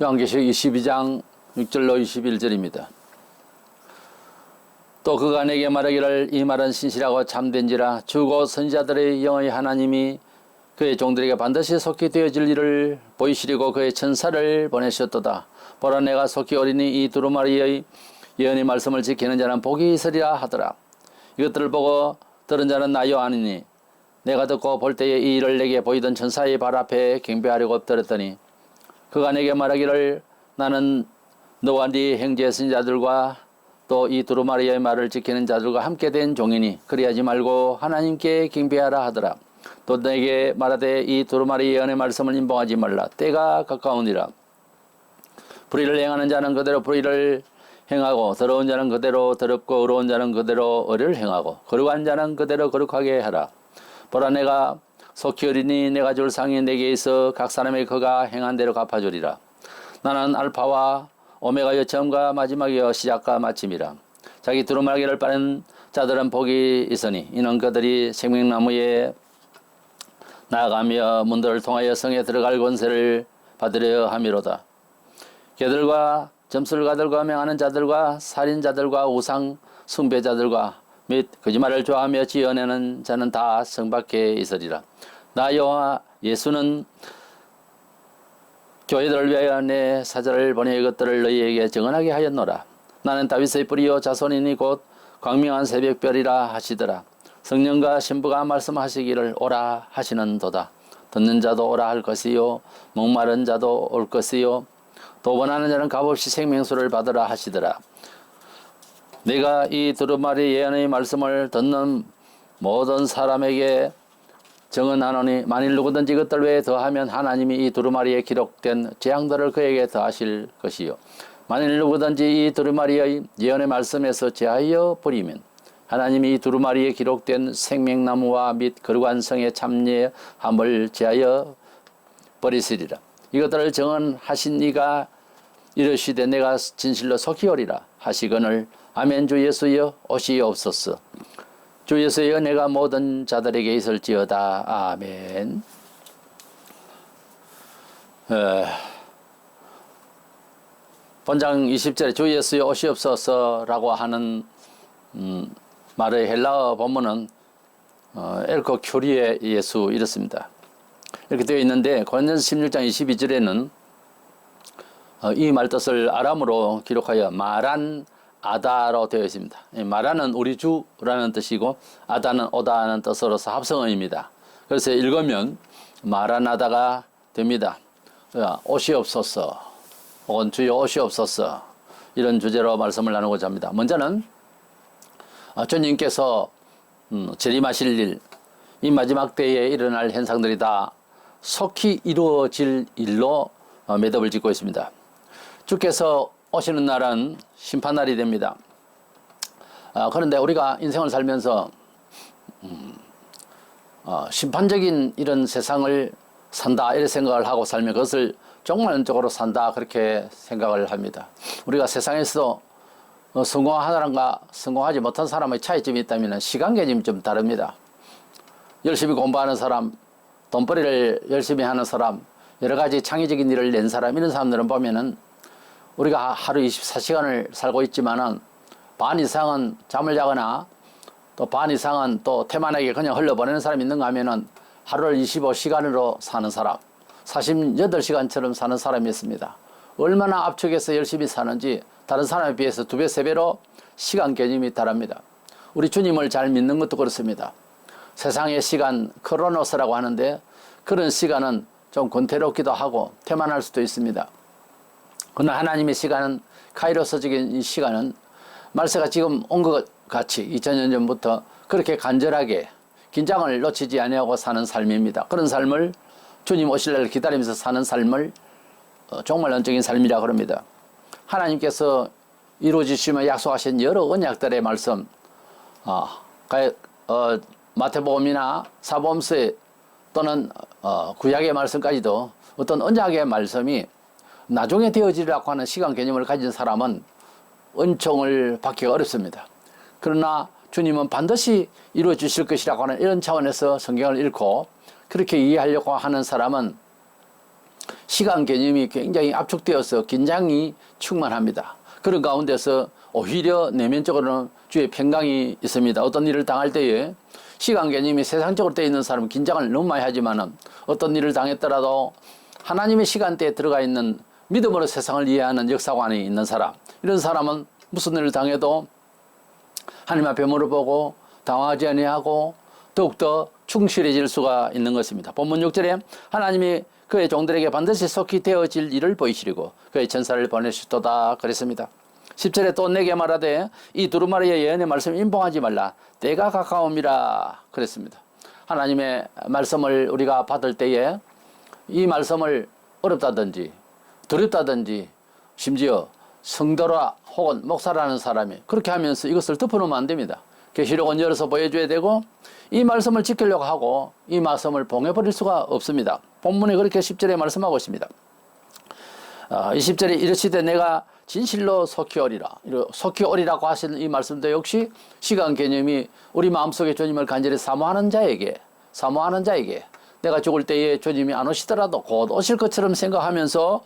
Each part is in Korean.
요한계시록 22장 6절로 21절입니다. 또 그가 내게 말하기를 이 말은 신실하고 참된지라 주고 선지자들의 영의 하나님이 그의 종들에게 반드시 속히 되어질 일을 보이시리고 그의 천사를 보내셨도다. 보라 내가 속히 오리니 이 두루마리의 예언의 말씀을 지키는 자는 복이 있으리라 하더라. 이것들을 보고 들은 자는 나 요한이니 내가 듣고 볼 때에 이 일을 내게 보이던 천사의 발 앞에 경배하려고 엎드렸더니 그가 내게 말하기를 나는 너와 네 형제 선지자들과 또 이 두루마리의 말을 지키는 자들과 함께 된 종이니 그리하지 말고 하나님께 경배하라 하더라. 또 내게 말하되 이 두루마리 예언의 말씀을 임봉하지 말라. 때가 가까우니라. 불의를 행하는 자는 그대로 불의를 행하고 더러운 자는 그대로 더럽고 의로운 자는 그대로 의를 행하고 거룩한 자는 그대로 거룩하게 하라. 보라 내가 속히 어리니 내가 줄 상이 내게 있어 각 사람의 그가 행한 대로 갚아주리라. 나는 알파와 오메가여 처음과 마지막이여 시작과 마침이라. 자기 두루마리를 빠는 자들은 복이 있으니 이는 그들이 생명나무에 나아가며 문들을 통하여 성에 들어갈 권세를 받으려 함이로다. 개들과 점술가들과 명하는 자들과 살인자들과 우상 숭배자들과 및 거짓말을 좋아하며 지어내는 자는 다 성 밖에 있으리라. 나 여호와 예수는 교회들을 위하여 내 사자를 보내 이것들을 너희에게 증언하게 하였노라. 나는 다윗의 뿌리요 자손이니 곧 광명한 새벽별이라 하시더라. 성령과 신부가 말씀하시기를 오라 하시는도다. 듣는 자도 오라 할 것이요 목마른 자도 올 것이요 또 원하는 자는 값없이 생명수를 받으라 하시더라. 내가 이 두루마리 예언의 말씀을 듣는 모든 사람에게 증언하노니 만일 누구든지 이것들 외에 더하면 하나님이 이 두루마리에 기록된 재앙들을 그에게 더하실 것이요 만일 누구든지 이 두루마리의 예언의 말씀에서 제하여 버리면 하나님이 이 두루마리에 기록된 생명나무와 및 거룩한 성의 참여함을 제하여 버리시리라. 이것들을 증언하신 이가 이르시되 내가 진실로 속히 오리라 하시거늘 아멘. 주 예수여 오시옵소서. 주 예수여 내가 모든 자들에게 있을지어다. 아멘. 본장 20절에 주 예수여 오시옵소서라고 하는 말의 헬라어 본문은 엘코 큐리의 예수 이렇습니다. 이렇게 되어 있는데 고린도전서 16장 22절에는 이 말 뜻을 아람어로 기록하여 마란 아다로 되어 있습니다. 마라는 우리 주라는 뜻이고 아다는 오다는 뜻으로서 합성어입니다. 그래서 읽으면 마라나다가 됩니다. 오시옵소서 혹은 주여 오시옵소서 이런 주제로 말씀을 나누고자 합니다. 먼저는 주님께서 재림하실 일, 이 마지막 때에 일어날 현상들이 다 속히 이루어질 일로 매듭을 짓고 있습니다. 주께서 오시는 날은 심판날이 됩니다. 그런데 우리가 인생을 살면서 심판적인 이런 세상을 산다 이런 생각을 하고 살면 그것을 종말론적으로 산다 그렇게 생각을 합니다. 우리가 세상에서 성공한 사람과 성공하지 못한 사람의 차이점이 있다면 시간 개념이 좀 다릅니다. 열심히 공부하는 사람, 돈벌이를 열심히 하는 사람, 여러 가지 창의적인 일을 낸 사람 이런 사람들은 보면은 우리가 하루 24시간을 살고 있지만은 반 이상은 잠을 자거나 또 반 이상은 또 태만하게 그냥 흘려보내는 사람이 있는가 하면은 하루를 25시간으로 사는 사람, 48시간처럼 사는 사람이 있습니다. 얼마나 압축해서 열심히 사는지 다른 사람에 비해서 2배, 3배로 시간 개념이 다릅니다. 우리 주님을 잘 믿는 것도 그렇습니다. 세상의 시간, 크로노스라고 하는데 그런 시간은 좀 권태롭기도 하고 태만할 수도 있습니다. 그러나 하나님의 시간은 카이로스적인 이 시간은 말세가 지금 온 것 같이 2000년 전부터 그렇게 간절하게 긴장을 놓치지 아니하고 사는 삶입니다. 그런 삶을 주님 오실 날을 기다리면서 사는 삶을 종말론적인 삶이라 그럽니다. 하나님께서 이루어지시며 약속하신 여러 언약들의 말씀, 마태복음이나 사복음서에 또는 구약의 말씀까지도 어떤 언약의 말씀이 나중에 되어지리라고 하는 시간 개념을 가진 사람은 은총을 받기가 어렵습니다. 그러나 주님은 반드시 이루어 주실 것이라고 하는 이런 차원에서 성경을 읽고 그렇게 이해하려고 하는 사람은 시간 개념이 굉장히 압축되어서 긴장이 충만합니다. 그런 가운데서 오히려 내면적으로는 주의 평강이 있습니다. 어떤 일을 당할 때에 시간 개념이 세상적으로 되어 있는 사람은 긴장을 너무 많이 하지만은 어떤 일을 당했더라도 하나님의 시간대에 들어가 있는 믿음으로 세상을 이해하는 역사관이 있는 사람, 이런 사람은 무슨 일을 당해도 하나님 앞에 물어보고 당황하지 아니하고 더욱더 충실해질 수가 있는 것입니다. 본문 6절에 하나님이 그의 종들에게 반드시 속히 되어질 일을 보이시리고 그의 천사를 보내시도다 그랬습니다. 10절에 또 내게 말하되 이 두루마리의 예언의 말씀을 임봉하지 말라 때가 가까움이라 그랬습니다. 하나님의 말씀을 우리가 받을 때에 이 말씀을 어렵다든지 두렵다든지 심지어 성도라 혹은 목사라는 사람이 그렇게 하면서 이것을 덮어놓으면 안 됩니다. 계시록은 열어서 보여줘야 되고 이 말씀을 지키려고 하고 이 말씀을 봉해버릴 수가 없습니다. 본문에 그렇게 10절에 말씀하고 있습니다. 20절에 이르시되 내가 진실로 속히 오리라. 속히 오리라고 하시는 이 말씀도 역시 시간 개념이 우리 마음속에 주님을 간절히 사모하는 자에게 내가 죽을 때에 주님이 안 오시더라도 곧 오실 것처럼 생각하면서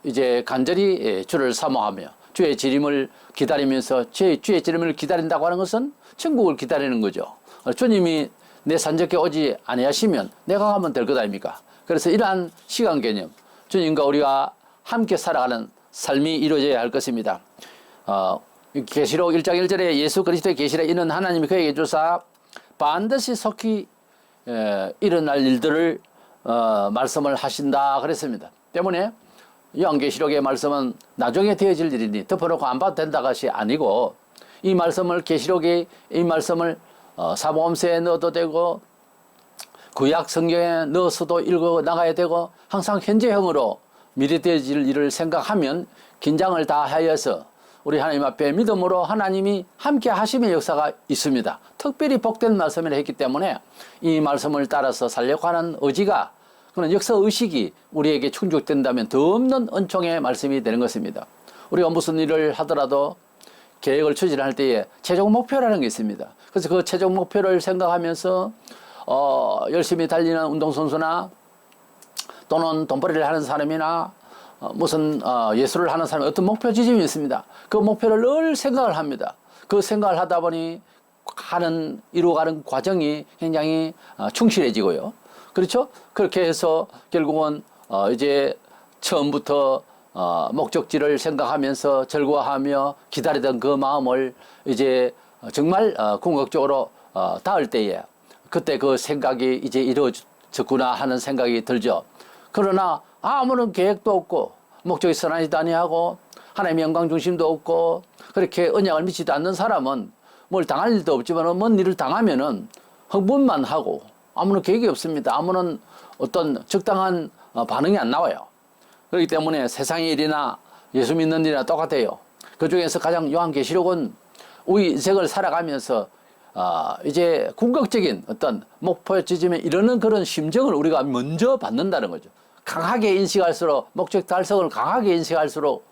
이제 간절히 주를 사모하며 주의 재림을 기다리면서 주의 재림을 기다린다고 하는 것은 천국을 기다리는 거죠. 주님이 내 산적에 오지 아니하시면 내가 가면 될 것 아닙니까? 그래서 이러한 시간 개념, 주님과 우리가 함께 살아가는 삶이 이루어져야 할 것입니다. 계시록 1장 1절에 예수 그리스도의 계시를 이는 하나님이 그에게 주사 반드시 속히 일어날 일들을 말씀을 하신다 그랬습니다. 때문에 요한계시록의 말씀은 나중에 되어질 일이니 덮어놓고 안 봐도 된다 것이 아니고 이 말씀을 계시록의 이 말씀을 사복음서에 넣어도 되고 구약 성경에 넣어서도 읽어 나가야 되고 항상 현재형으로 미래 되어질 일을 생각하면 긴장을 다 하여서 우리 하나님 앞에 믿음으로 하나님이 함께 하심의 역사가 있습니다. 특별히 복된 말씀을 했기 때문에 이 말씀을 따라서 살려고 하는 의지가 그런 역사의식이 우리에게 충족된다면 더 없는 은총의 말씀이 되는 것입니다. 우리가 무슨 일을 하더라도 계획을 추진할 때에 최종 목표라는 게 있습니다. 그래서 그 최종 목표를 생각하면서 열심히 달리는 운동선수나 또는 돈벌이를 하는 사람이나 무슨 예술을 하는 사람이 어떤 목표 지점이 있습니다. 그 목표를 늘 생각을 합니다. 그 생각을 하다 보니 이루어가는 과정이 굉장히 충실해지고요. 그렇죠? 그렇게 해서 결국은 이제 처음부터 목적지를 생각하면서 즐거워하며 기다리던 그 마음을 이제 정말 궁극적으로 닿을 때에 그때 그 생각이 이제 이루어졌구나 하는 생각이 들죠. 그러나 아무런 계획도 없고 목적이 선하지도 아니하고 하나님의 영광 중심도 없고 그렇게 언약을 미치지 않는 사람은 뭘 당할 일도 없지만 뭔 일을 당하면은 흥분만 하고 아무런 계획이 없습니다. 아무런 어떤 적당한 반응이 안 나와요. 그렇기 때문에 세상의 일이나 예수 믿는 일이나 똑같아요. 그 중에서 가장 요한계시록은 우리 인생을 살아가면서 이제 궁극적인 어떤 목표 지점에 이르는 그런 심정을 우리가 먼저 받는다는 거죠. 강하게 인식할수록 목적 달성을 강하게 인식할수록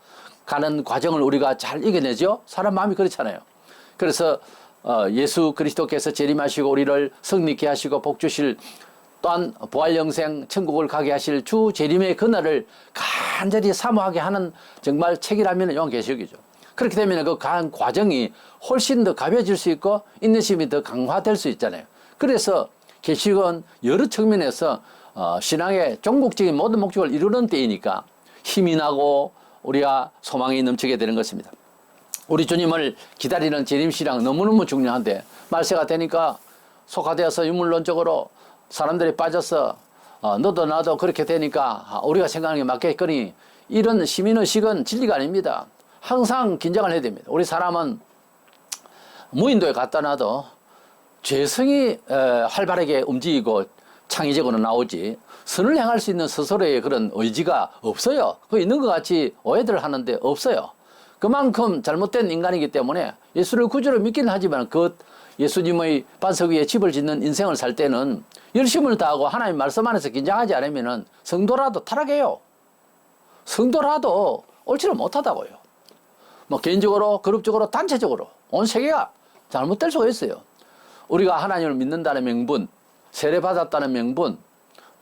가는 과정을 우리가 잘 이겨내죠. 사람 마음이 그렇잖아요. 그래서 예수 그리스도께서 재림하시고 우리를 승리케 하시고 복 주실 또한 부활 영생 천국을 가게 하실 주 재림의 그날을 간절히 사모하게 하는 정말 책이라면 요한계시록이죠. 그렇게 되면 그 과정이 훨씬 더 가벼워질 수 있고 인내심이 더 강화될 수 있잖아요. 그래서 계시록은 여러 측면에서 신앙의 종국적인 모든 목적을 이루는 때이니까 힘이 나고 우리가 소망이 넘치게 되는 것입니다. 우리 주님을 기다리는 재림신앙 너무너무 중요한데 말세가 되니까 속화되어서 유물론적으로 사람들이 빠져서 너도 나도 그렇게 되니까 우리가 생각하는 게 맞겠거니 이런 시민의식은 진리가 아닙니다. 항상 긴장을 해야 됩니다. 우리 사람은 무인도에 갖다 놔도 죄성이 활발하게 움직이고 창의적으로 나오지 선을 향할 수 있는 스스로의 그런 의지가 없어요. 그 있는 것 같이 오해들 하는데 없어요. 그만큼 잘못된 인간이기 때문에 예수를 구주로 믿긴 하지만 그 예수님의 반석 위에 집을 짓는 인생을 살 때는 열심을 다하고 하나님 말씀 안에서 긴장하지 않으면 성도라도 타락해요. 성도라도 옳지를 못하다고요. 뭐 개인적으로, 그룹적으로, 단체적으로 온 세계가 잘못될 수가 있어요. 우리가 하나님을 믿는다는 명분, 세례받았다는 명분,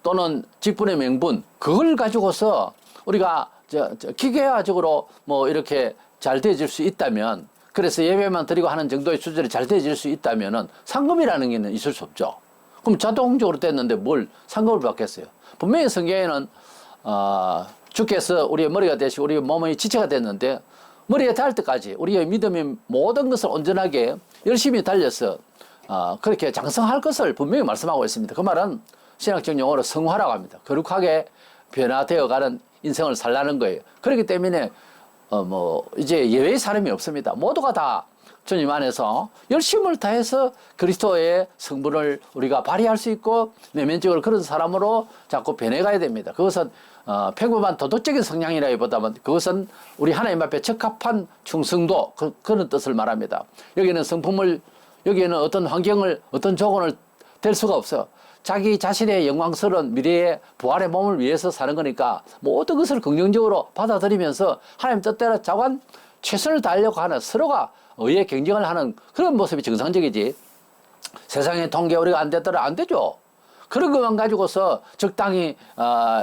또는 직분의 명분, 그걸 가지고서 우리가 기계화적으로 뭐 이렇게 잘 되어질 수 있다면, 그래서 예배만 드리고 하는 정도의 수준이 잘 되어질 수 있다면은 상금이라는 게 있을 수 없죠. 그럼 자동적으로 됐는데 뭘 상금을 받겠어요? 분명히 성경에는 주께서 우리의 머리가 되시고 우리의 몸의 지체가 됐는데, 머리에 닿을 때까지 우리의 믿음이 모든 것을 온전하게 열심히 달려서 그렇게 장성할 것을 분명히 말씀하고 있습니다. 그 말은 신학적 용어로 성화라고 합니다. 거룩하게 변화되어가는 인생을 살라는 거예요. 그렇기 때문에 이제 예외의 사람이 없습니다. 모두가 다 주님 안에서 열심을 다해서 그리스도의 성분을 우리가 발휘할 수 있고 내면적으로 그런 사람으로 자꾸 변해가야 됩니다. 그것은 평범한 도덕적인 성향이라기보다는 그것은 우리 하나님 앞에 적합한 충성도, 그런 뜻을 말합니다. 여기는 여기에는 어떤 환경을, 어떤 조건을 댈 수가 없어요. 자기 자신의 영광스러운 미래의 부활의 몸을 위해서 사는 거니까 모든 것을 긍정적으로 받아들이면서 하나님 뜻대로 자관 최선을 다하려고 하는, 서로가 의의 경쟁을 하는 그런 모습이 정상적이지, 세상의 통계 우리가 안 됐더라 안 되죠. 그런 것만 가지고서 적당히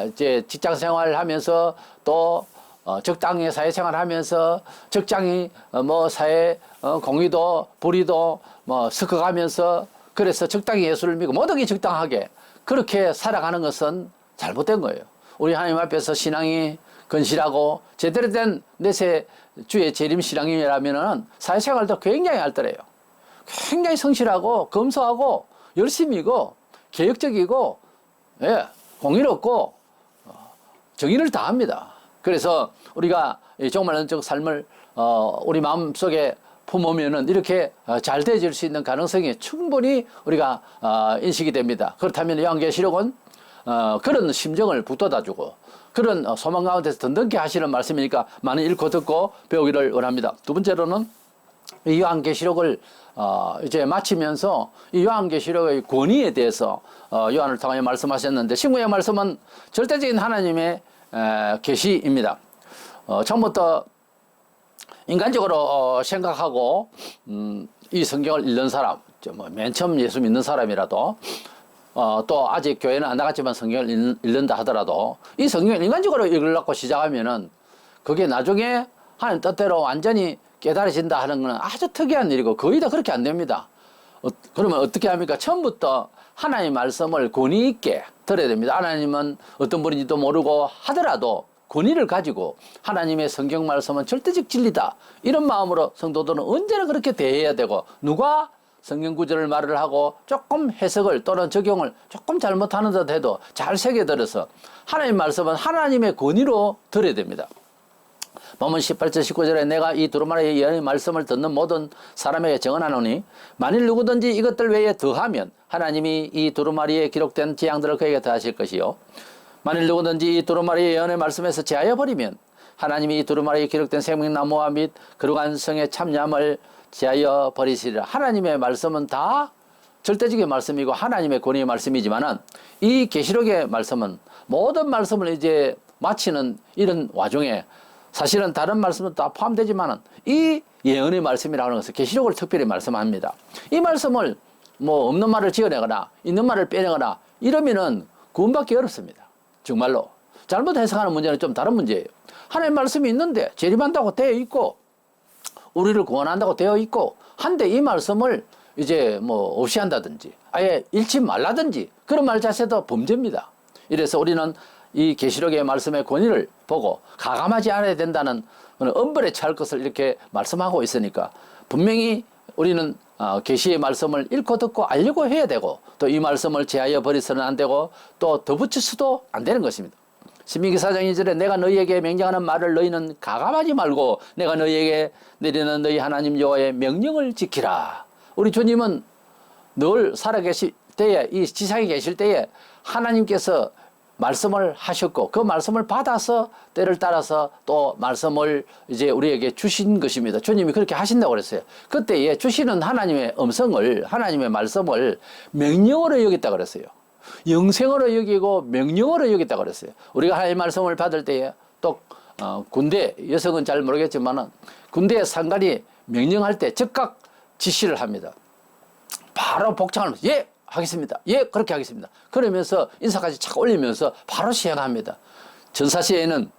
이제 직장 생활을 하면서 또 적당히 사회생활 하면서 적당히 사회 공의도 불의도 섞어가면서, 그래서 적당히 예수를 믿고 모든 게 적당하게 그렇게 살아가는 것은 잘못된 거예요. 우리 하나님 앞에서 신앙이 건실하고 제대로 된 내세 주의 재림 신앙이라면은 사회생활도 굉장히 알뜰해요. 굉장히 성실하고 검소하고 열심히고 개혁적이고, 예, 공의롭고 정의를 다합니다. 그래서 우리가 종말론적 삶을 우리 마음속에 품으면은 이렇게 잘 되어질 수 있는 가능성이 충분히 우리가 인식이 됩니다. 그렇다면 요한계시록은 그런 심정을 북돋아주고 그런 소망 가운데서 든든케 하시는 말씀이니까 많이 읽고 듣고 배우기를 원합니다. 두 번째로는 이 요한계시록을 이제 마치면서 이 요한계시록의 권위에 대해서 요한을 통하여 말씀하셨는데, 신구의 말씀은 절대적인 하나님의 계시입니다. 처음부터 인간적으로 생각하고 이 성경을 읽는 사람, 맨 처음 예수 믿는 사람이라도 또 아직 교회는 안 나갔지만 성경을 읽는다 하더라도 이 성경을 인간적으로 읽으려고 시작하면은 그게 나중에 하나님 뜻대로 완전히 깨달아진다 하는 건 아주 특이한 일이고 거의 다 그렇게 안 됩니다. 그러면 어떻게 합니까? 처음부터 하나님의 말씀을 권위 있게 들어야 됩니다. 하나님은 어떤 분인지도 모르고 하더라도 권위를 가지고 하나님의 성경 말씀은 절대적 진리다, 이런 마음으로 성도들은 언제나 그렇게 대해야 되고, 누가 성경 구절을 말을 하고 조금 해석을 또는 적용을 조금 잘못하는 듯 해도 잘 새겨들어서 하나님 말씀은 하나님의 권위로 들어야 됩니다. 본문 18절 19절에 내가 이 두루마리의 예언의 말씀을 듣는 모든 사람에게 정언하노니 만일 누구든지 이것들 외에 더하면 하나님이 이 두루마리에 기록된 재앙들을 그에게 더하실 것이요, 만일 누구든지 이 두루마리의 예언의 말씀에서 제하여 버리면 하나님이 이 두루마리에 기록된 생명나무와 및 거룩한 성의 참념을 제하여 버리시리라. 하나님의 말씀은 다 절대적인 말씀이고 하나님의 권위의 말씀이지만은 이 계시록의 말씀은 모든 말씀을 이제 마치는 이런 와중에 사실은 다른 말씀도 다 포함되지만은 이 예언의 말씀이라고 하는 것은 계시록을 특별히 말씀합니다. 이 말씀을 없는 말을 지어내거나 있는 말을 빼내거나 이러면은 구원받기 어렵습니다. 정말로 잘못 해석하는 문제는 좀 다른 문제예요. 하나님의 말씀이 있는데 재림한다고 되어 있고 우리를 구원한다고 되어 있고 한데 이 말씀을 이제 없이 한다든지 아예 읽지 말라든지 그런 말 자체도 범죄입니다. 이래서 우리는 이 계시록의 말씀의 권위를 보고 가감하지 않아야 된다는 엄벌에 처할 것을 이렇게 말씀하고 있으니까 분명히 우리는 계시의 말씀을 읽고 듣고 알려고 해야 되고 또 이 말씀을 제하여 버리서는 안 되고 또 덧붙일 안 되는 것입니다. 신명기 4장 2절에 내가 너희에게 명령하는 말을 너희는 가감하지 말고 내가 너희에게 내리는 너희 하나님 여호와의 명령을 지키라. 우리 주님은 늘 살아계실 때에 이 지상에 계실 때에 하나님께서 말씀을 하셨고 그 말씀을 받아서 때를 따라서 또 말씀을 이제 우리에게 주신 것입니다. 주님이 그렇게 하신다고 그랬어요. 그때에 주시는 하나님의 음성을 하나님의 말씀을 명령으로 여겼다고 그랬어요. 영생으로 여기고 명령으로 여겼다고 그랬어요. 우리가 하나님의 말씀을 받을 때에 또 군대, 여성은 잘 모르겠지만은 군대 상관이 명령할 때 즉각 지시를 합니다. 바로 복창을 하면서 예! 하겠습니다. 예, 그렇게 하겠습니다. 그러면서 인사까지 착 올리면서 바로 시행합니다. 전사시에는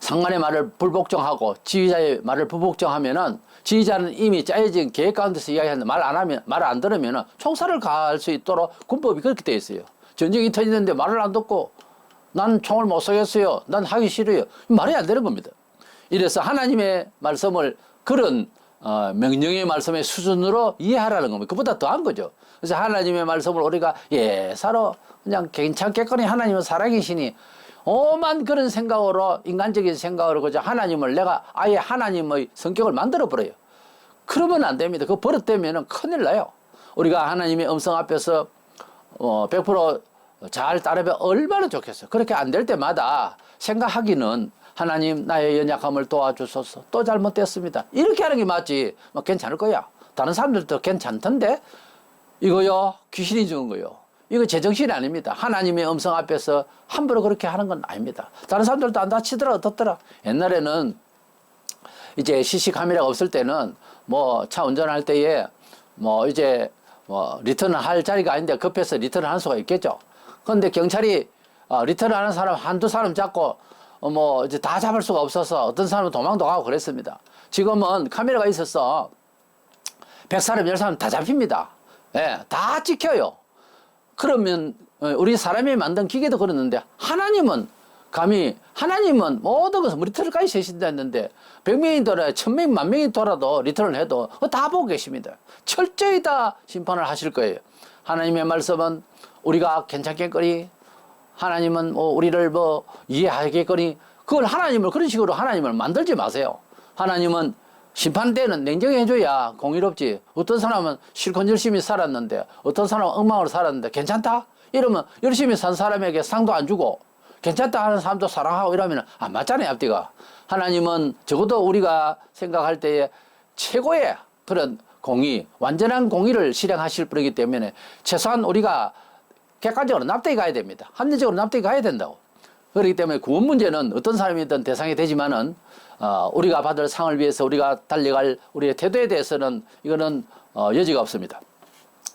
상관의 말을 불복종하고 지휘자의 말을 불복종하면은 지휘자는 이미 짜여진 계획 가운데서 이야기하는데 말을 안 들으면은 총살을 가할 수 있도록 군법이 그렇게 되어 있어요. 전쟁이 터지는데 말을 안 듣고 난 총을 못 쏘겠어요. 난 하기 싫어요. 말이 안 되는 겁니다. 이래서 하나님의 말씀을 그런 명령의 말씀의 수준으로 이해하라는 겁니다. 그보다 더한 거죠. 그래서 하나님의 말씀을 우리가 예사로 그냥 괜찮겠거니 하나님은 살아계시니 오만 그런 생각으로 인간적인 생각으로 그저 하나님을 내가 아예 하나님의 성격을 만들어 버려요. 그러면 안 됩니다. 그 버릇되면은 큰일 나요. 우리가 하나님의 음성 앞에서 100%잘 따르면 얼마나 좋겠어요. 그렇게 안 될 때마다 생각하기는 하나님 나의 연약함을 도와주소서. 또 잘못됐습니다. 이렇게 하는 게 맞지. 뭐 괜찮을 거야. 다른 사람들도 괜찮던데 이거요 귀신이 주는 거요. 이거 제정신이 아닙니다. 하나님의 음성 앞에서 함부로 그렇게 하는 건 아닙니다. 다른 사람들도 안 다치더라 어떻더라. 옛날에는 이제 CC 카메라가 없을 때는 뭐 차 운전할 때에 뭐 이제 뭐 리턴을 할 자리가 아닌데 급해서 리턴을 할 수가 있겠죠. 그런데 경찰이 리턴을 하는 사람 한두 사람 잡고 뭐 이제 다 잡을 수가 없어서 어떤 사람은 도망도 가고 그랬습니다. 지금은 카메라가 있어서 100사람 10사람 다 잡힙니다. 예, 다 찍혀요. 그러면 우리 사람이 만든 기계도 그러는데 하나님은 감히 하나님은 모든 것을 리턴을까지 세신다 했는데 100명이 돌아 1000명 10,000명이 돌아도 리턴을 해도 다 보고 계십니다. 철저히 다 심판을 하실 거예요. 하나님의 말씀은 우리가 괜찮겠거니 하나님은 우리를 뭐 이해하겠거니 그걸 하나님을 그런 식으로 하나님을 만들지 마세요. 하나님은 심판 때는 냉정해줘야 공의롭지. 어떤 사람은 실컷 열심히 살았는데 어떤 사람은 엉망으로 살았는데 괜찮다? 이러면 열심히 산 사람에게 상도 안 주고 괜찮다 하는 사람도 사랑하고 이러면 안 맞잖아요. 앞뒤가. 하나님은 적어도 우리가 생각할 때에 최고의 그런 공의, 완전한 공의를 실행하실 분이기 때문에 최소한 우리가 객관적으로 납득이 가야 됩니다. 합리적으로 납득이 가야 된다고. 그렇기 때문에 구원 문제는 어떤 사람이든 대상이 되지만은 우리가 받을 상을 위해서 우리가 달려갈 우리의 태도에 대해서는 이거는 여지가 없습니다.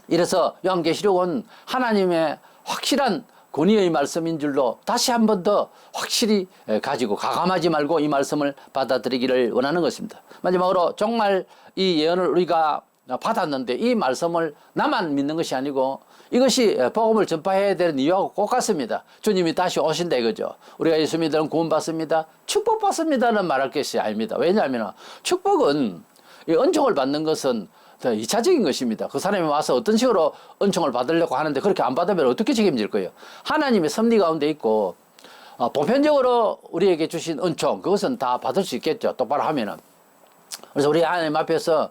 이래서 요한계시록은 하나님의 확실한 권위의 말씀인 줄로 다시 한 번 더 확실히 가지고 가감하지 말고 이 말씀을 받아들이기를 원하는 것입니다. 마지막으로 정말 이 예언을 우리가 받았는데 이 말씀을 나만 믿는 것이 아니고 이것이 복음을 전파해야 되는 이유하고 꼭 같습니다. 주님이 다시 오신다 이거죠. 우리가 예수 믿으면 구원받습니다. 축복받습니다는 말할 것이 아닙니다. 왜냐하면 축복은 이 은총을 받는 것은 더 2차적인 것입니다. 그 사람이 와서 어떤 식으로 은총을 받으려고 하는데 그렇게 안 받으면 어떻게 책임질 거예요. 하나님의 섭리 가운데 있고 보편적으로 우리에게 주신 은총 그것은 다 받을 수 있겠죠. 똑바로 하면은. 그래서 우리 하나님 앞에서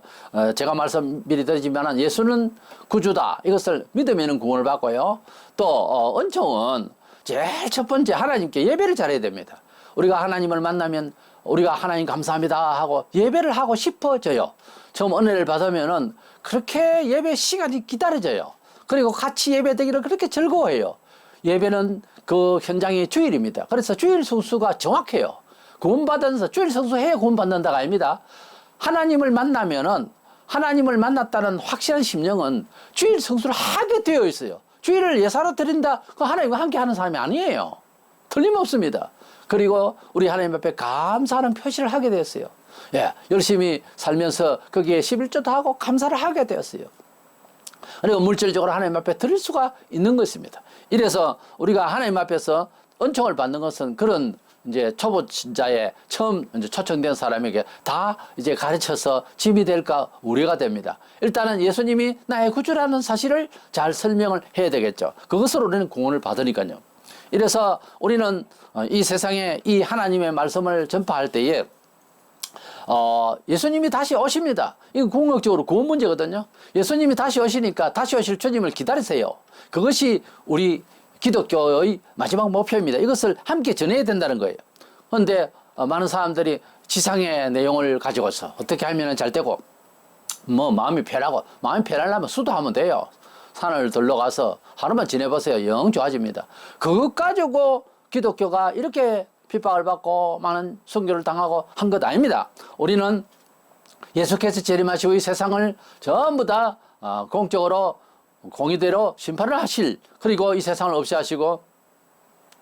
제가 말씀 미리 드리지만 예수는 구주다. 이것을 믿으면 구원을 받고요. 또 은총은 제일 첫 번째 하나님께 예배를 잘해야 됩니다. 우리가 하나님을 만나면 우리가 하나님 감사합니다 하고 예배를 하고 싶어져요. 처음 은혜를 받으면은 그렇게 예배 시간이 기다려져요. 그리고 같이 예배드리기를 그렇게 즐거워해요. 예배는 그 현장이 주일입니다. 그래서 주일 성수가 정확해요. 구원받아서 주일 성수해야 구원받는다가 아닙니다. 하나님을 만나면은 하나님을 만났다는 확실한 심령은 주일 성수를 하게 되어 있어요. 주일을 예사로 드린다. 그 하나님과 함께 하는 사람이 아니에요. 틀림없습니다. 그리고 우리 하나님 앞에 감사하는 표시를 하게 되었어요. 예, 열심히 살면서 거기에 11조도 하고 감사를 하게 되었어요. 그리고 물질적으로 하나님 앞에 드릴 수가 있는 것입니다. 이래서 우리가 하나님 앞에서 은총을 받는 것은 그런 이제 초보 신자의 처음 이제 초청된 사람에게 다 이제 가르쳐서 짐이 될까 우려가 됩니다. 일단은 예수님이 나의 구주라는 사실을 잘 설명을 해야 되겠죠. 그것으로 우리는 구원을 받으니까요. 이래서 우리는 이 세상에 이 하나님의 말씀을 전파할 때에 예수님이 다시 오십니다. 이거 궁극적으로 구원 문제거든요. 예수님이 다시 오시니까 다시 오실 주님을 기다리세요. 그것이 우리 기독교의 마지막 목표입니다. 이것을 함께 전해야 된다는 거예요. 그런데 많은 사람들이 지상의 내용을 가지고서 어떻게 하면 잘 되고 뭐 마음이 편하려면 수도하면 돼요. 산을 들러가서 하루만 지내보세요. 영 좋아집니다. 그것 가지고 기독교가 이렇게 핍박을 받고 많은 순교를 당하고 한 것 아닙니다. 우리는 예수께서 재림하시고 이 세상을 전부 다 공적으로 공의대로 심판을 하실, 그리고 이 세상을 없이 하시고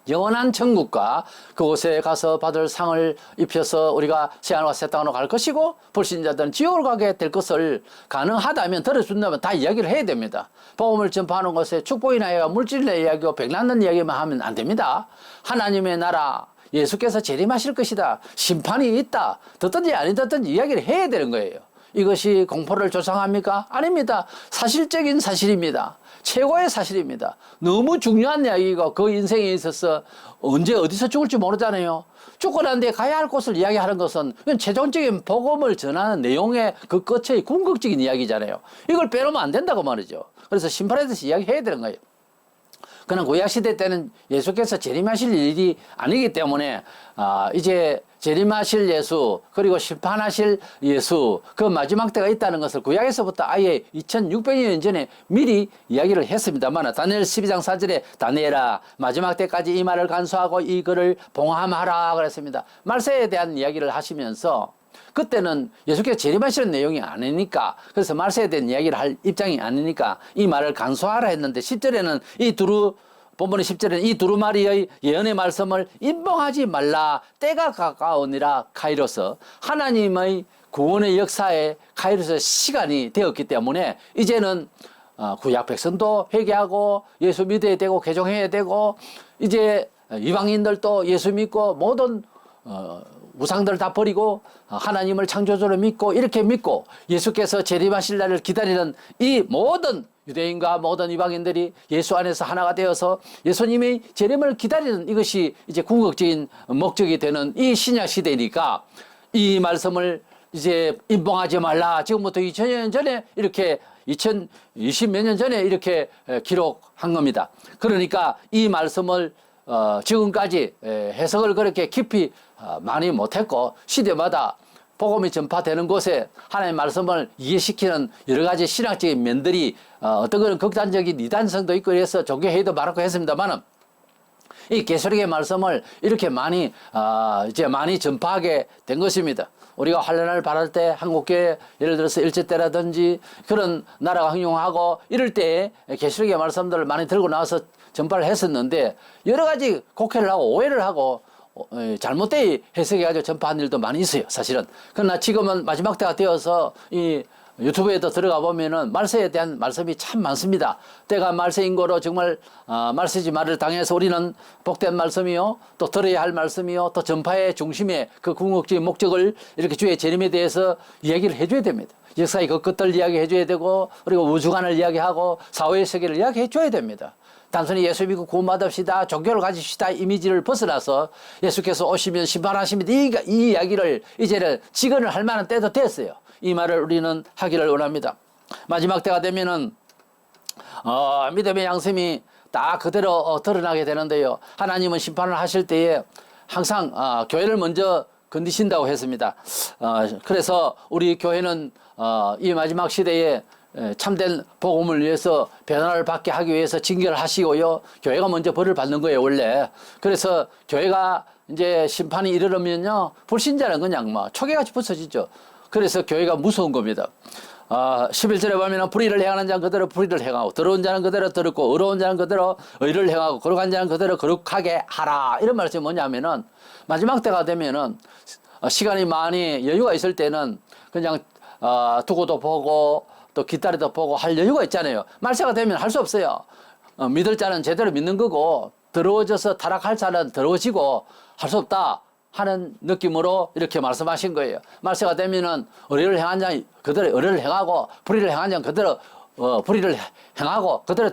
영원한 천국과 그곳에 가서 받을 상을 입혀서 우리가 새하늘과 새 땅으로 갈 것이고 불신자들은 지옥을 가게 될 것을 가능하다면 들어준다면 다 이야기를 해야 됩니다. 복음을 전파하는 것에 축복이나 이야기가 물질의 이야기고 백난는 이야기만 하면 안 됩니다. 하나님의 나라, 예수께서 재림하실 것이다, 심판이 있다, 듣든지 안 듣든지 이야기를 해야 되는 거예요. 이것이 공포를 조장합니까? 아닙니다. 사실적인 사실입니다. 최고의 사실입니다. 너무 중요한 이야기가 그 인생에 있어서 언제 어디서 죽을지 모르잖아요. 죽고 난 뒤에 가야 할 곳을 이야기하는 것은 최종적인 복음을 전하는 내용의 그 끝의 궁극적인 이야기잖아요. 이걸 빼놓으면 안 된다고 말이죠. 그래서 심판에 대해서 이야기해야 되는 거예요. 그러나 구약시대 때는 예수께서 재림하실 일이 아니기 때문에 이제 재림하실 예수, 그리고 심판하실 예수, 그 마지막 때가 있다는 것을 구약에서부터 아예 2600년 전에 미리 이야기를 했습니다만, 다니엘 12장 4절에 다니엘아 마지막 때까지 이 말을 간수하고 이 글을 봉함하라 그랬습니다. 말세에 대한 이야기를 하시면서 그때는 예수께서 재림하시는 내용이 아니니까, 그래서 말세에 대한 이야기를 할 입장이 아니니까 이 말을 간수하라 했는데 10절에는 본문의 10절에는 이 두루마리의 예언의 말씀을 임봉하지 말라, 때가 가까우니라. 카이로스, 하나님의 구원의 역사에 카이로스 시간이 되었기 때문에 이제는 구약 백성도 회개하고 예수 믿어야 되고 개종해야 되고, 이제 이방인들도 예수 믿고 모든 우상들을 다 버리고 하나님을 창조주로 믿고 이렇게 믿고 예수께서 재림하실 날을 기다리는 이 모든 유대인과 모든 이방인들이 예수 안에서 하나가 되어서 예수님의 재림을 기다리는 이것이 이제 궁극적인 목적이 되는 이 신약 시대니까 이 말씀을 이제 임봉하지 말라. 지금부터 2000년 전에 이렇게 2020 몇 년 전에 이렇게 기록한 겁니다. 그러니까 이 말씀을 지금까지 해석을 그렇게 깊이 많이 못했고, 시대마다 복음이 전파되는 곳에 하나님의 말씀을 이해시키는 여러 가지 신학적인 면들이 어떤 그런 극단적인 이단성도 있고 해서 종교회의도 많았고 했습니다만은, 이 계시록의 말씀을 이렇게 많이 이제 많이 전파하게 된 것입니다. 우리가 환란을 바랄 때 한국교회 예를 들어서 일제 때라든지 그런 나라가 흥룡하고 이럴 때 계시록의 말씀들을 많이 들고 나와서 전파를 했었는데, 여러 가지 곡해를 하고 오해를 하고 잘못되게 해석해가지고 전파한 일도 많이 있어요, 사실은. 그러나 지금은 마지막 때가 되어서 이 유튜브에도 들어가 보면은 말세에 대한 말씀이 참 많습니다. 때가 말세인 거로 정말 말세지 말을 당해서 우리는 복된 말씀이요, 또 들어야 할 말씀이요, 또 전파의 중심에 그 궁극적인 목적을 이렇게 주의 재림에 대해서 이야기를 해줘야 됩니다. 역사의 그 끝을 이야기해줘야 되고, 그리고 우주관을 이야기하고 사회의 세계를 이야기해줘야 됩니다. 단순히 예수 믿고 구원받읍시다, 종교를 가집시다 이미지를 벗어나서 예수께서 오시면 심판하십니다, 이 이야기를 이제는 직언을 할 만한 때도 됐어요. 이 말을 우리는 하기를 원합니다. 마지막 때가 되면은 믿음의 양심이 딱 그대로 드러나게 되는데요. 하나님은 심판을 하실 때에 항상 교회를 먼저 건드신다고 했습니다. 그래서 우리 교회는 이 마지막 시대에 참된 복음을 위해서 변화를 받게 하기 위해서 징계를 하시고요, 교회가 먼저 벌을 받는 거예요, 원래. 그래서 교회가 이제 심판이 이르르면요, 불신자는 그냥 초계같이 부서지죠. 그래서 교회가 무서운 겁니다. 11절에 보면 불의를 행하는 자는 그대로 불의를 행하고, 더러운 자는 그대로 더럽고, 의로운 자는 그대로 의를 행하고, 거룩한 자는 그대로 거룩하게 하라. 이런 말씀이 뭐냐면은, 마지막 때가 되면은 시간이 많이 여유가 있을 때는 그냥 두고도 보고 또 깃다리도 보고 할 여유가 있잖아요. 말세가 되면 할 수 없어요. 믿을 자는 제대로 믿는 거고, 더러워져서 타락할 자는 더러워지고 할 수 없다 하는 느낌으로 이렇게 말씀하신 거예요. 말세가 되면은 의를 행한 자는 그대로 의를 행하고, 불의를 행한 자는 그대로 불의를 행하고 그대로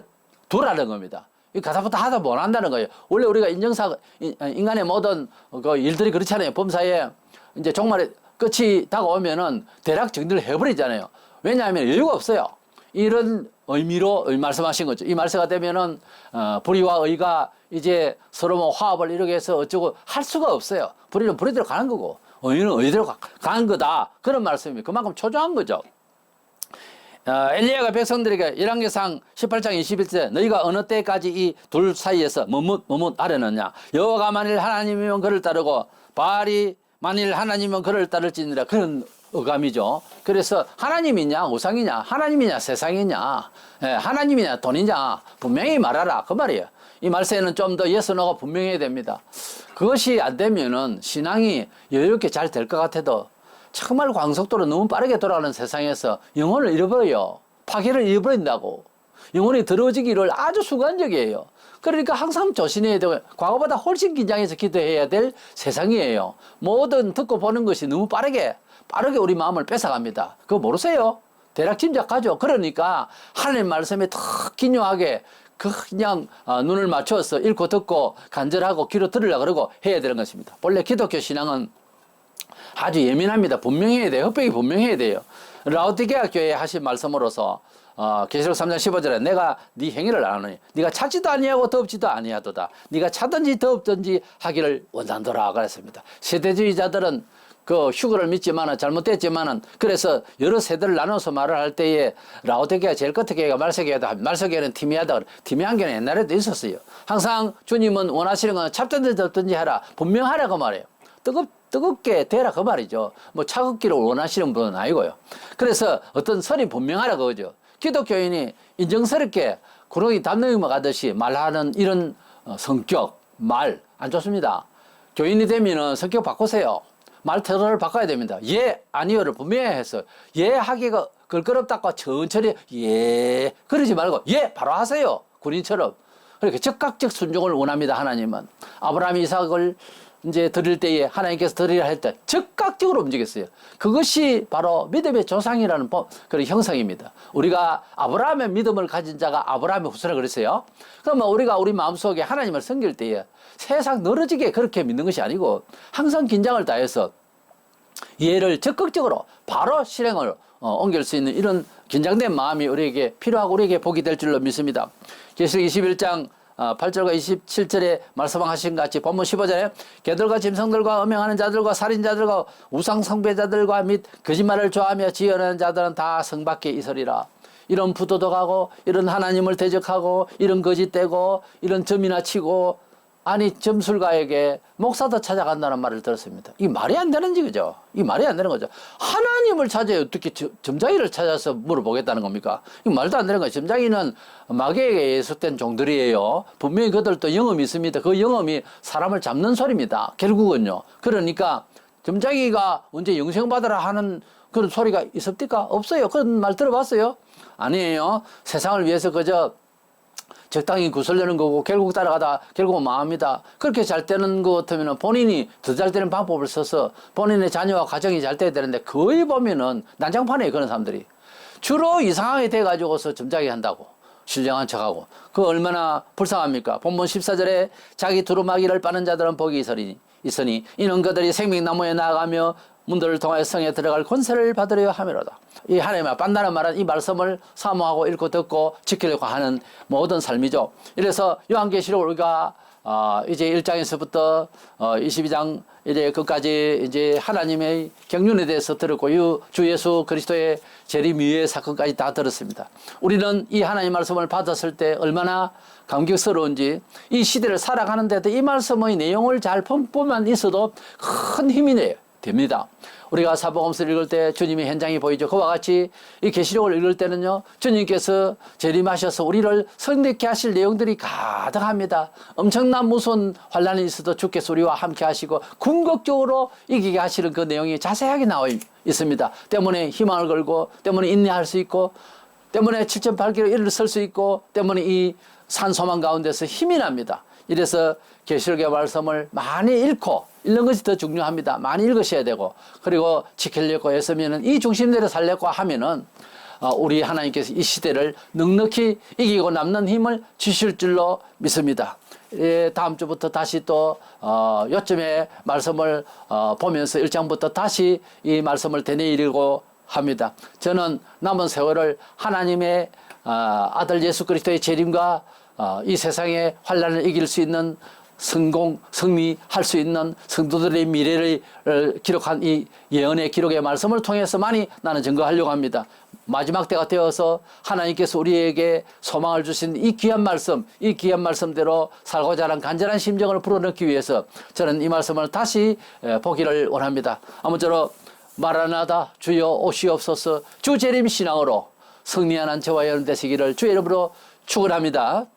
두라는 겁니다. 이 가다부터 하다 못한다는 거예요. 원래 우리가 인간의 모든 그 일들이 그렇잖아요. 범사에 이제 종말의 끝이 다가오면은 대략 정리를 해버리잖아요. 왜냐하면 여유가 없어요. 이런 의미로 말씀하신 거죠. 이 말세가 되면은 불의와 의가 이제 서로 뭐 화합을 이렇게 해서 어쩌고 할 수가 없어요. 불의는 불의대로 가는 거고, 의는 의대로 가는 거다. 그런 말씀이 그만큼 초조한 거죠. 엘리야가 백성들에게 열왕기상 18장 21절 너희가 어느 때까지 이 둘 사이에서 머뭇 하려느냐. 여호와가 만일 하나님이면 그를 따르고 바알이 만일 하나님이면 그를 따를지니라. 그런 어감이죠. 그래서 하나님이냐 우상이냐 하나님이냐 세상이냐 하나님이냐 돈이냐 분명히 말하라 그 말이에요. 이 말세에는 좀 더 yes, no가 분명해야 됩니다. 그것이 안 되면은 신앙이 여유롭게 잘 될 것 같아도 정말 광속도로 너무 빠르게 돌아가는 세상에서 영혼을 잃어버려요. 파괴를 잃어버린다고. 영혼이 더러워지기를 아주 순간적이에요. 그러니까 항상 조심해야 되고 과거보다 훨씬 긴장해서 기도해야 될 세상이에요. 모든 듣고 보는 것이 너무 빠르게 우리 마음을 뺏어갑니다. 그거 모르세요? 대략 짐작하죠. 그러니까 하나님 말씀에 더 기묘하게 그냥 눈을 맞춰서 읽고 듣고 간절하고 귀로 들으려고 그러고 해야 되는 것입니다. 원래 기독교 신앙은 아주 예민합니다. 분명해야 돼요. 흑백이 분명해야 돼요. 라오디게아 교회에 하신 말씀으로서 계시록 3장 15절에 내가 네 행위를 아노니 네가 찾지도 아니하고 덥지도 아니하도다. 네가 차든지 덥든지 하기를 원한도라 그랬습니다. 세대주의자들은 그 휴거를 믿지만은 잘못됐지만은 그래서 여러 세대를 나눠서 말을 할 때에 라오디게아 제일 끝에 교회가 말세교회다. 말세교회는 티미하다. 티미한 교회는 옛날에도 있었어요. 항상 주님은 원하시는 건 찹든지 덥든지 하라. 분명하라고 말해요. 뜨겁게 되라 그 말이죠. 뭐 차갑기를 원하시는 분은 아니고요. 그래서 어떤 선이 분명하라 그거죠. 기독교인이 인정스럽게 구렁이 담 넘어가듯이 말하는 이런 성격, 말 안 좋습니다. 교인이 되면은 성격 바꾸세요. 말 태도를 바꿔야 됩니다. 예, 아니요를 분명히 해서 예 하기가 걸거럽다고 천천히 예 그러지 말고 예 바로 하세요. 군인처럼. 그렇게 즉각적 순종을 원합니다. 하나님은 아브라함 이삭을 이제 드릴 때에 하나님께서 드리라 할 때 즉각적으로 움직였어요. 그것이 바로 믿음의 조상이라는 그런 형상입니다. 우리가 아브라함의 믿음을 가진 자가 아브라함의 후손이라고 그랬어요. 그러면 우리가 우리 마음속에 하나님을 섬길 때에 세상 늘어지게 그렇게 믿는 것이 아니고 항상 긴장을 다해서 이해를 적극적으로 바로 실행을 옮길 수 있는 이런 긴장된 마음이 우리에게 필요하고 우리에게 복이 될 줄로 믿습니다. 계시록 21장 8절과 27절에 말씀하신 같이 본문 15절에 개들과 짐승들과 음행하는 자들과 살인자들과 우상 숭배자들과 및 거짓말을 좋아하며 지어내는 자들은 다 성 밖에 있으리라. 이런 부도덕하고 이런 하나님을 대적하고 이런 거짓되고 이런 점이나 치고 아니 점술가에게 목사도 찾아간다는 말을 들었습니다. 이 말이 안 되는 거죠. 이 말이 안 되는 거죠. 하나님을 찾아야 어떻게 점장이를 찾아서 물어보겠다는 겁니까? 이 말도 안 되는 거예요. 점장이는 마귀에게 예속된 종들이에요. 분명히 그들도 영험이 있습니다. 그 영험이 사람을 잡는 소리입니다. 결국은요. 그러니까 점장이가 언제 영생받으라 하는 그런 소리가 있습니까? 없어요. 그런 말 들어봤어요? 아니에요. 세상을 위해서 그저 적당히 구슬려는 거고 결국 따라가다 결국은 망합니다. 그렇게 잘 되는 것 같으면 본인이 더 잘 되는 방법을 써서 본인의 자녀와 가정이 잘 돼야 되는데 거의 보면은 난장판이에요. 그런 사람들이. 주로 이상하게 돼가지고서 점잖게 한다고. 신령한 척하고. 그 얼마나 불쌍합니까? 본문 14절에 자기 두루마기를 빠는 자들은 복이 있으니 이는 그들이 생명나무에 나아가며 문들을 통하여 성에 들어갈 권세를 받으려 함이로다. 이 하나님의 빤다는 말은 이 말씀을 사모하고 읽고 듣고 지키려고 하는 모든 삶이죠. 이래서 요한계시록 우리가 이제 1장에서부터 22장 이제 끝까지 이제 하나님의 경륜에 대해서 들었고 주 예수 그리스도의 재림위의 사건까지 다 들었습니다. 우리는 이 하나님 말씀을 받았을 때 얼마나 감격스러운지 이 시대를 살아가는데도 이 말씀의 내용을 잘 품고만 있어도 큰 힘이 됩니다. 우리가 사복음서를 읽을 때 주님의 현장이 보이죠. 그와 같이 이 계시록을 읽을 때는요. 주님께서 재림하셔서 우리를 성내케 하실 내용들이 가득합니다. 엄청난 무서운 환난이 있어도 주께서 우리와 함께 하시고 궁극적으로 이기게 하시는 그 내용이 자세하게 나와 있습니다. 때문에 희망을 걸고 때문에 인내할 수 있고 때문에 7.8km 일을 설 수 있고 때문에 이 산소망 가운데서 힘이 납니다. 이래서 계시록의 말씀을 많이 읽는 것이 더 중요합니다. 많이 읽으셔야 되고 그리고 지키려고 했으면은 이 중심대로 살려고 하면은 우리 하나님께서 이 시대를 넉넉히 이기고 남는 힘을 주실 줄로 믿습니다. 예, 다음 주부터 다시 또 요쯤에 말씀을 보면서 1장부터 다시 이 말씀을 되뇌이려고 합니다. 저는 남은 세월을 하나님의 아들 예수 그리스도의 재림과 이 세상의 환난을 이길 수 있는 승리할 수 있는 성도들의 미래를 기록한 이 예언의 기록의 말씀을 통해서 많이 나는 증거하려고 합니다. 마지막 때가 되어서 하나님께서 우리에게 소망을 주신 이 귀한 말씀대로 살고자 하는 간절한 심정을 불어넣기 위해서 저는 이 말씀을 다시 보기를 원합니다. 아무쪼록 마라나다 주여 오시옵소서 주 재림 신앙으로 승리하는 저와 여러분 되시기를 주의 이름으로 축원합니다.